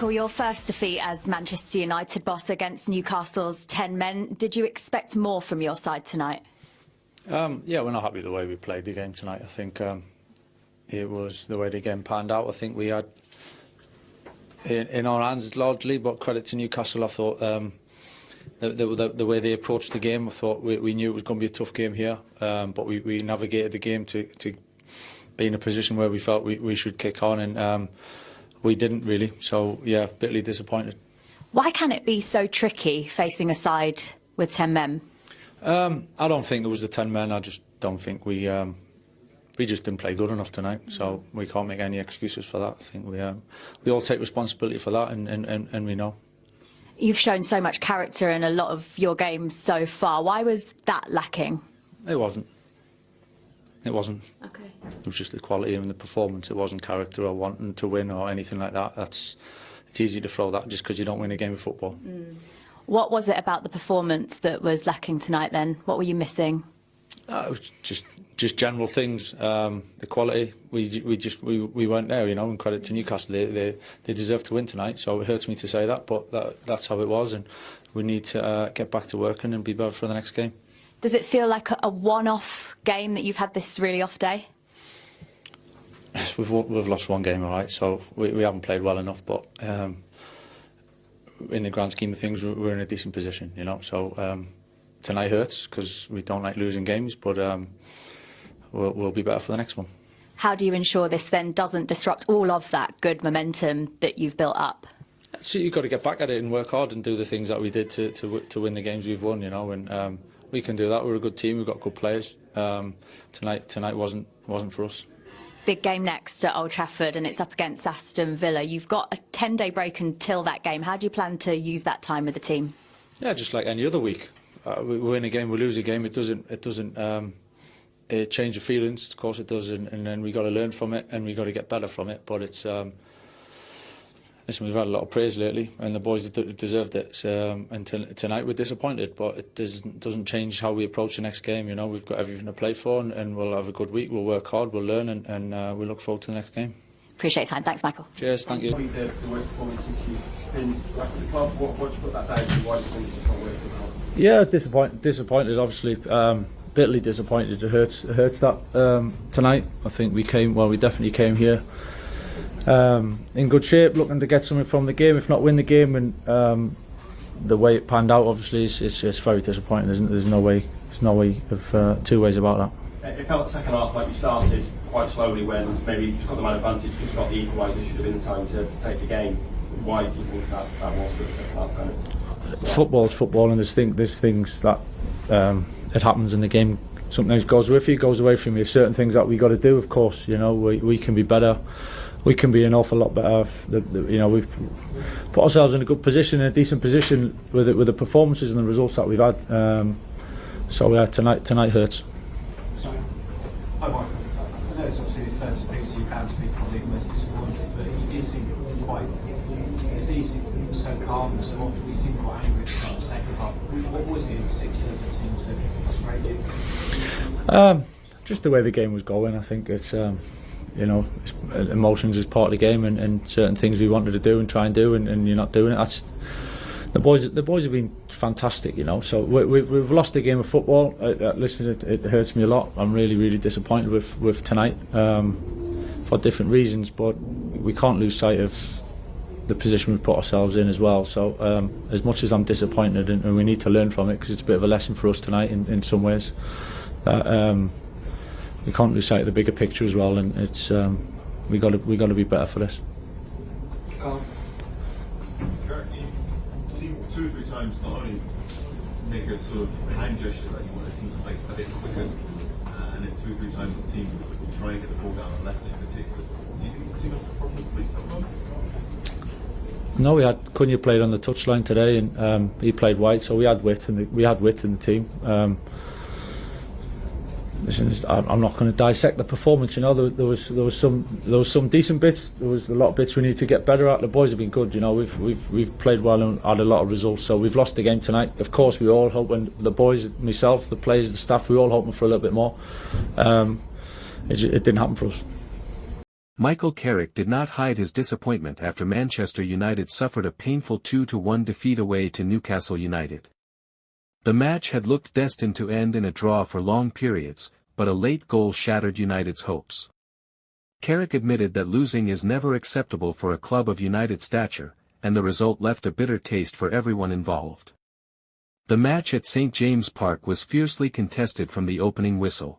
Michael, your first defeat as Manchester United boss against Newcastle's 10 men. Did you expect more from your side tonight? Yeah, we're not happy with the way we played the game tonight. I think it was the way the game panned out. I think we had in our hands largely, but credit to Newcastle. I thought the way they approached the game, I thought we knew it was going to be a tough game here, but we navigated the game to be in a position where we felt we should kick on, and we didn't really. So yeah, bitterly disappointed. Why can it be so tricky facing a side with 10 men? I don't think it was the 10 men. I just don't think we just didn't play good enough tonight. So we can't make any excuses for that. I think we all take responsibility for that, and we know. You've shown so much character in a lot of your games so far. Why was that lacking? It wasn't. It wasn't. Okay. It was just the quality and the performance. It wasn't character or wanting to win or anything like that. It's easy to throw that just because you don't win a game of football. What was it about the performance that was lacking tonight then? What were you missing? It was just general things. The quality, we weren't there, you know, and credit to Newcastle. They deserve to win tonight, so it hurts me to say that, but that's how it was, and we need to get back to working and be better for the next game. Does it feel like a one-off game that you've had this really off day? We've lost one game, all right, so we haven't played well enough, but in the grand scheme of things, we're in a decent position, you know. So tonight hurts because we don't like losing games, but we'll be better for the next one. How do you ensure this then doesn't disrupt all of that good momentum that you've built up? So you've got to get back at it and work hard and do the things that we did to win the games we've won, you know, and we can do that. We're a good team, we've got good players. Tonight wasn't for us. Big game next at Old Trafford, and it's up against Aston Villa. You've got a 10-day break until that game. How do you plan to use that time with the team? Yeah, just like any other week. We win a game, we lose a game. It doesn't change the feelings. Of course it does, and then we got to learn from it and we got to get better from it. But it's listen, we've had a lot of praise lately, and the boys deserved it. And tonight we're disappointed, but it doesn't change how we approach the next game. You know, we've got everything to play for, and we'll have a good week. We'll work hard, we'll learn, and we look forward to the next game. Appreciate your time. Thanks, Michael. Cheers. Thank you. The worst performance since you've been back at the club. What do you put that down to? Why do you think it's not working for the club? Yeah, disappointed. Obviously, bitterly disappointed. It hurts that tonight. I think we definitely came here in good shape, looking to get something from the game, if not win the game. And the way it panned out, obviously, it's very disappointing. There's no way of two ways about that. It felt the second half like you started quite slowly when maybe you just got the man advantage, just got the equaliser, should have been the time to take the game. Why do you think that was for the second half kind of? Football's football, and there's things that it happens in the game. Sometimes goes with you, goes away from you. Certain things that we got to do, of course. You know, we can be better. We can be an awful lot better. You know, we've put ourselves in a good position, in a decent position with the performances and the results that we've had. So yeah, tonight hurts. Sorry. Hi, Michael. I know it's obviously the first defeat, so you can speak probably the most disappointed, but you did seem quite. It's easy, so calm, so often you seem quite angry at the start of the second half. What was it in particular that seemed to frustrate you? Just the way the game was going. I think it's. You know, emotions is part of the game, and certain things we wanted to do and try and do, and you're not doing it. That's the boys have been fantastic, you know. So we've lost a game of football. Listen, it hurts me a lot. I'm really disappointed with tonight for different reasons, but we can't lose sight of the position we've put ourselves in as well. So as much as I'm disappointed, and we need to learn from it, because it's a bit of a lesson for us tonight in some ways. That we can't lose sight of the bigger picture as well, and it's we got to be better for this. Carrick, you seem 2 or 3 times not only make a sort of hand gesture that you want the team to play a bit quicker, and then 2 or 3 times the team will try and get the ball down the left in particular. Do you think that's a problem with that moment? No, we had Cunha played on the touchline today, and he played wide, so we had width in the team. Listen, I'm not going to dissect the performance. You know, there was some decent bits. There was a lot of bits we need to get better at. The boys have been good. You know, we've played well and had a lot of results. So we've lost the game tonight. Of course, we all hoping, the boys, myself, the players, the staff, we all hoping for a little bit more. It didn't happen for us. Michael Carrick did not hide his disappointment after Manchester United suffered a painful 2-1 defeat away to Newcastle United. The match had looked destined to end in a draw for long periods, but a late goal shattered United's hopes. Carrick admitted that losing is never acceptable for a club of United's stature, and the result left a bitter taste for everyone involved. The match at St James' Park was fiercely contested from the opening whistle.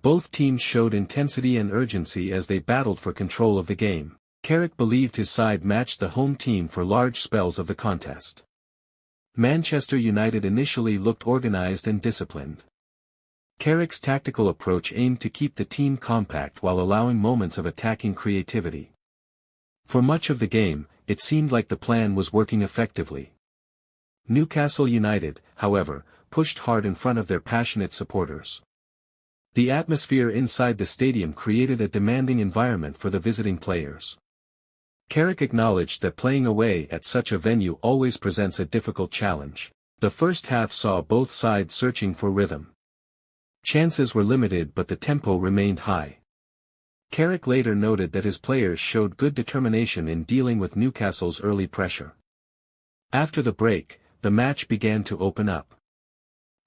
Both teams showed intensity and urgency as they battled for control of the game. Carrick believed his side matched the home team for large spells of the contest. Manchester United initially looked organised and disciplined. Carrick's tactical approach aimed to keep the team compact while allowing moments of attacking creativity. For much of the game, it seemed like the plan was working effectively. Newcastle United, however, pushed hard in front of their passionate supporters. The atmosphere inside the stadium created a demanding environment for the visiting players. Carrick acknowledged that playing away at such a venue always presents a difficult challenge. The first half saw both sides searching for rhythm. Chances were limited but the tempo remained high. Carrick later noted that his players showed good determination in dealing with Newcastle's early pressure. After the break, the match began to open up.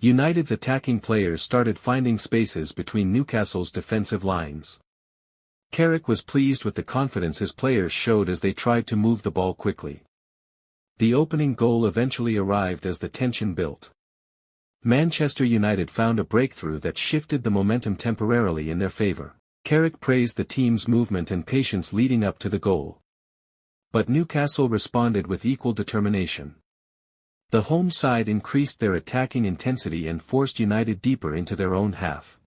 United's attacking players started finding spaces between Newcastle's defensive lines. Carrick was pleased with the confidence his players showed as they tried to move the ball quickly. The opening goal eventually arrived as the tension built. Manchester United found a breakthrough that shifted the momentum temporarily in their favour. Carrick praised the team's movement and patience leading up to the goal. But Newcastle responded with equal determination. The home side increased their attacking intensity and forced United deeper into their own half.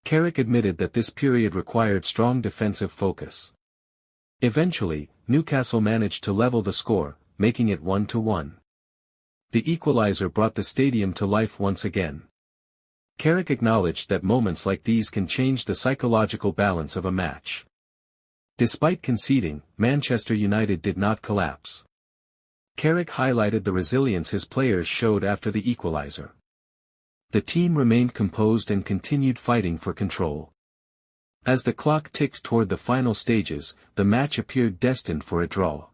Carrick admitted that this period required strong defensive focus. Eventually, Newcastle managed to level the score, making it 1-1. The equalizer brought the stadium to life once again. Carrick acknowledged that moments like these can change the psychological balance of a match. Despite conceding, Manchester United did not collapse. Carrick highlighted the resilience his players showed after the equalizer. The team remained composed and continued fighting for control. As the clock ticked toward the final stages, the match appeared destined for a draw.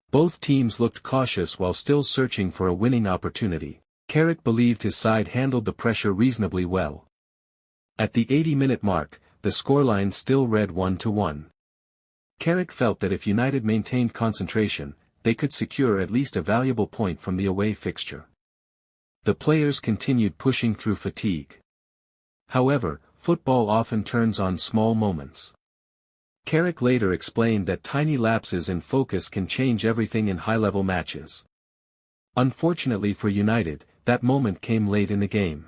Both teams looked cautious while still searching for a winning opportunity. Carrick believed his side handled the pressure reasonably well. At the 80-minute mark, the scoreline still read 1-1. Carrick felt that if United maintained concentration, they could secure at least a valuable point from the away fixture. The players continued pushing through fatigue. However, football often turns on small moments. Carrick later explained that tiny lapses in focus can change everything in high-level matches. Unfortunately for United, that moment came late in the game.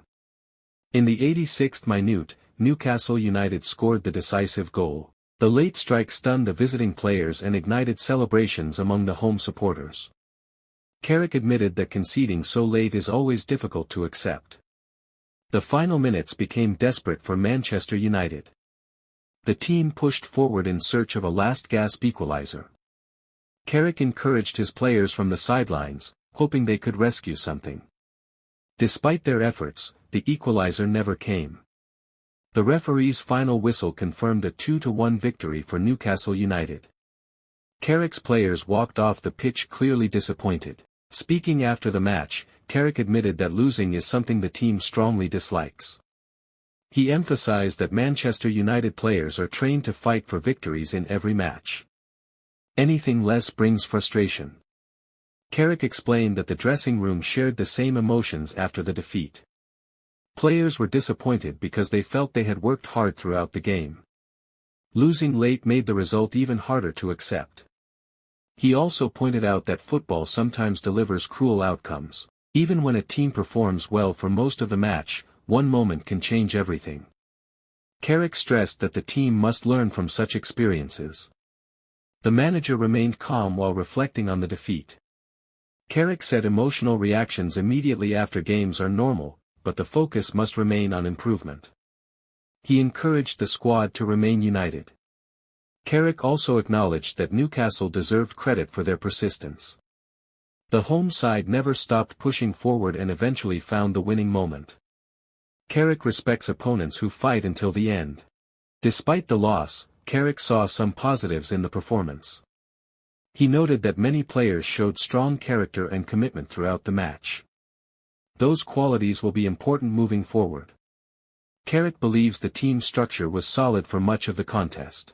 In the 86th minute, Newcastle United scored the decisive goal. The late strike stunned the visiting players and ignited celebrations among the home supporters. Carrick admitted that conceding so late is always difficult to accept. The final minutes became desperate for Manchester United. The team pushed forward in search of a last-gasp equalizer. Carrick encouraged his players from the sidelines, hoping they could rescue something. Despite their efforts, the equalizer never came. The referee's final whistle confirmed a 2-1 victory for Newcastle United. Carrick's players walked off the pitch clearly disappointed. Speaking after the match, Carrick admitted that losing is something the team strongly dislikes. He emphasized that Manchester United players are trained to fight for victories in every match. Anything less brings frustration. Carrick explained that the dressing room shared the same emotions after the defeat. Players were disappointed because they felt they had worked hard throughout the game. Losing late made the result even harder to accept. He also pointed out that football sometimes delivers cruel outcomes. Even when a team performs well for most of the match, one moment can change everything. Carrick stressed that the team must learn from such experiences. The manager remained calm while reflecting on the defeat. Carrick said emotional reactions immediately after games are normal, but the focus must remain on improvement. He encouraged the squad to remain united. Carrick also acknowledged that Newcastle deserved credit for their persistence. The home side never stopped pushing forward and eventually found the winning moment. Carrick respects opponents who fight until the end. Despite the loss, Carrick saw some positives in the performance. He noted that many players showed strong character and commitment throughout the match. Those qualities will be important moving forward. Carrick believes the team structure was solid for much of the contest.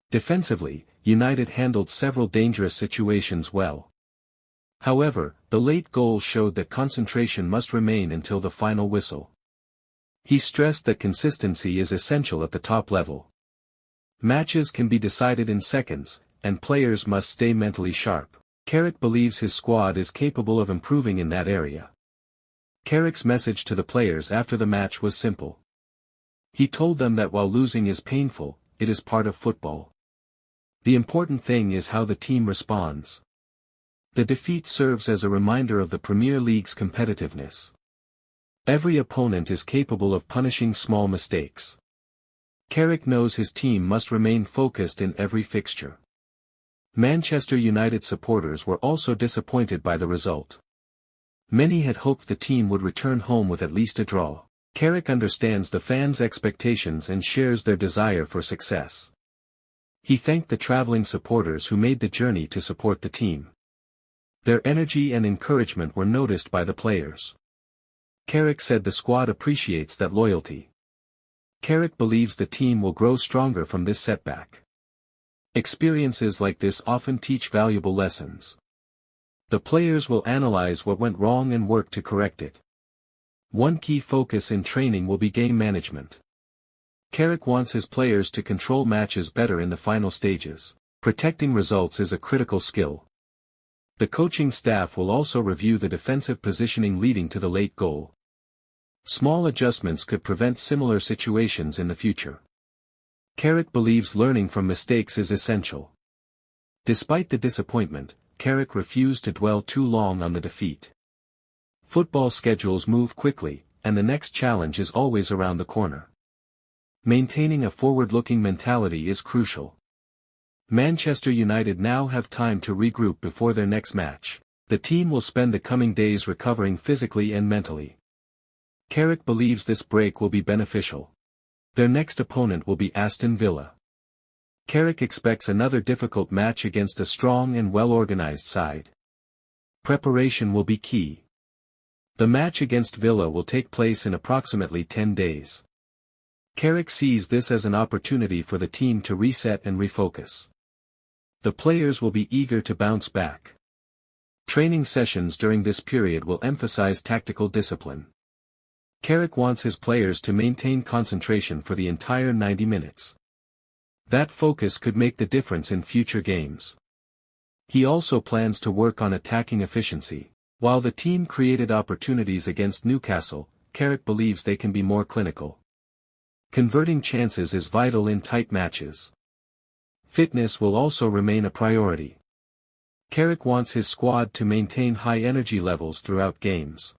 Defensively, United handled several dangerous situations well. However, the late goal showed that concentration must remain until the final whistle. He stressed that consistency is essential at the top level. Matches can be decided in seconds, and players must stay mentally sharp. Carrick believes his squad is capable of improving in that area. Carrick's message to the players after the match was simple. He told them that while losing is painful, it is part of football. The important thing is how the team responds. The defeat serves as a reminder of the Premier League's competitiveness. Every opponent is capable of punishing small mistakes. Carrick knows his team must remain focused in every fixture. Manchester United supporters were also disappointed by the result. Many had hoped the team would return home with at least a draw. Carrick understands the fans' expectations and shares their desire for success. He thanked the travelling supporters who made the journey to support the team. Their energy and encouragement were noticed by the players. Carrick said the squad appreciates that loyalty. Carrick believes the team will grow stronger from this setback. Experiences like this often teach valuable lessons. The players will analyze what went wrong and work to correct it. One key focus in training will be game management. Carrick wants his players to control matches better in the final stages. Protecting results is a critical skill. The coaching staff will also review the defensive positioning leading to the late goal. Small adjustments could prevent similar situations in the future. Carrick believes learning from mistakes is essential. Despite the disappointment, Carrick refused to dwell too long on the defeat. Football schedules move quickly, and the next challenge is always around the corner. Maintaining a forward-looking mentality is crucial. Manchester United now have time to regroup before their next match. The team will spend the coming days recovering physically and mentally. Carrick believes this break will be beneficial. Their next opponent will be Aston Villa. Carrick expects another difficult match against a strong and well-organized side. Preparation will be key. The match against Villa will take place in approximately 10 days. Carrick sees this as an opportunity for the team to reset and refocus. The players will be eager to bounce back. Training sessions during this period will emphasize tactical discipline. Carrick wants his players to maintain concentration for the entire 90 minutes. That focus could make the difference in future games. He also plans to work on attacking efficiency. While the team created opportunities against Newcastle, Carrick believes they can be more clinical. Converting chances is vital in tight matches. Fitness will also remain a priority. Carrick wants his squad to maintain high energy levels throughout games.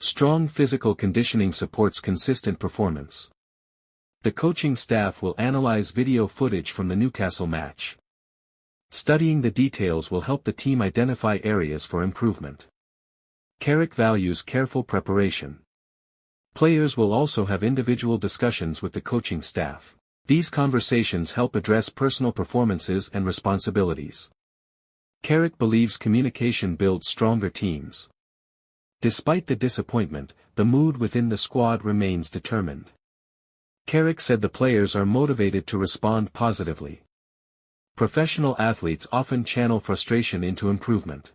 Strong physical conditioning supports consistent performance. The coaching staff will analyze video footage from the Newcastle match. Studying the details will help the team identify areas for improvement. Carrick values careful preparation. Players will also have individual discussions with the coaching staff. These conversations help address personal performances and responsibilities. Carrick believes communication builds stronger teams. Despite the disappointment, the mood within the squad remains determined. Carrick said the players are motivated to respond positively. Professional athletes often channel frustration into improvement.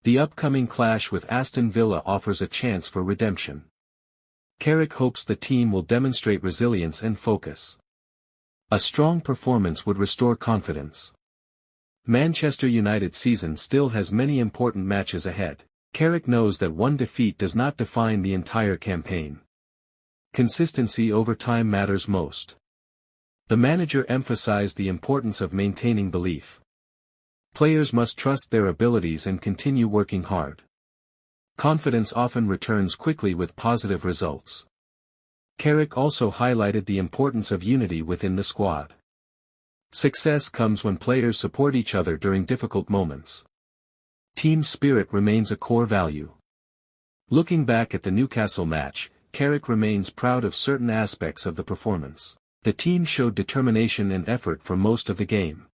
The upcoming clash with Aston Villa offers a chance for redemption. Carrick hopes the team will demonstrate resilience and focus. A strong performance would restore confidence. Manchester United's season still has many important matches ahead. Carrick knows that one defeat does not define the entire campaign. Consistency over time matters most. The manager emphasized the importance of maintaining belief. Players must trust their abilities and continue working hard. Confidence often returns quickly with positive results. Carrick also highlighted the importance of unity within the squad. Success comes when players support each other during difficult moments. Team spirit remains a core value. Looking back at the Newcastle match, Carrick remains proud of certain aspects of the performance. The team showed determination and effort for most of the game.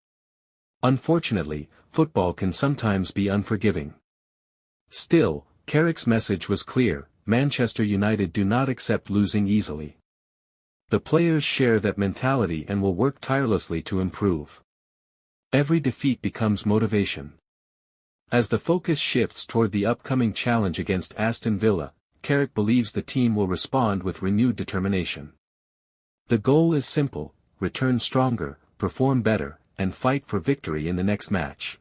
Unfortunately, football can sometimes be unforgiving. Still, Carrick's message was clear: Manchester United do not accept losing easily. The players share that mentality and will work tirelessly to improve. Every defeat becomes motivation. As the focus shifts toward the upcoming challenge against Aston Villa, Carrick believes the team will respond with renewed determination. The goal is simple: return stronger, perform better, and fight for victory in the next match.